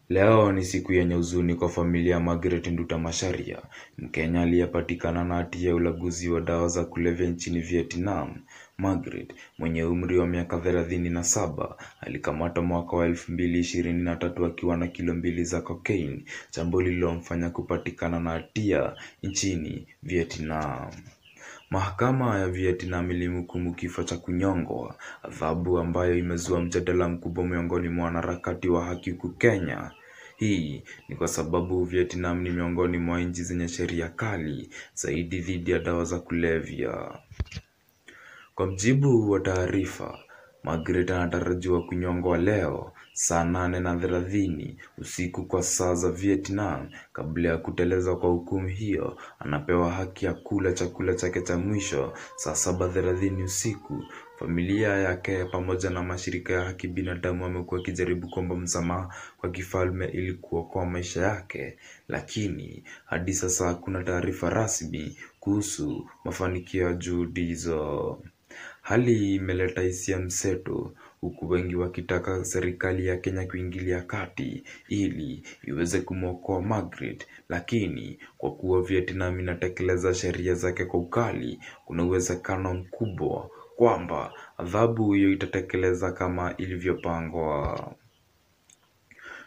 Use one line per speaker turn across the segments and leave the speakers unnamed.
Leo ni siku yenye huzuni kwa familia ya Margaret Nduta Macharia, Mkenya aliyepatikana na hatia ya ulaguzi wa dawa za kulevya nchini Vietnam. Margaret, mwenye umri wa miaka 37, alikamatwa mwaka wa 2023 akiwa na kilo 2 za cocaine, jambo lililomfanya kupatikana na hatia nchini Vietnam. Mahakama ya Vietnam ilimhukumu kifo cha kunyongwa, adhabu ambayo imezua mjadala mkubwa miongoni mwa wanaharakati wa haki huku Kenya. Hii ni kwa sababu Vietnam ni miongoni mwa nchi zenye sheria kali zaidi dhidi ya dawa za kulevya. Kwa mujibu wa taarifa, Margaret anatarajiwa kunyongwa leo saa 8:30 usiku kwa saa za Vietnam. Kabla ya kuteleza kwa hukumu hiyo, anapewa haki ya kula chakula chake cha mwisho saa 7:30 usiku. Familia yake pamoja na mashirika ya haki binadamu wamekuwa wakijaribu kuomba msamaha kwa kifalme ili kuokoa maisha yake, lakini hadi sasa hakuna taarifa rasmi kuhusu mafanikio ya juhudi hizo. Hali imeleta hisia mseto, huku wengi wakitaka serikali ya Kenya kuingilia kati ili iweze kumwokoa Margaret, lakini kwa kuwa Vietnam inatekeleza sheria zake kwa ukali, kuna uwezekano mkubwa kwamba adhabu hiyo itatekeleza kama ilivyopangwa.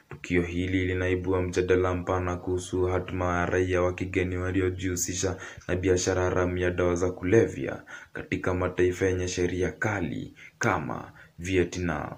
Tukio hili linaibua mjadala mpana kuhusu hatima ya raia wa kigeni waliojihusisha na biashara haramu ya dawa za kulevya katika mataifa yenye sheria kali kama Vietnam.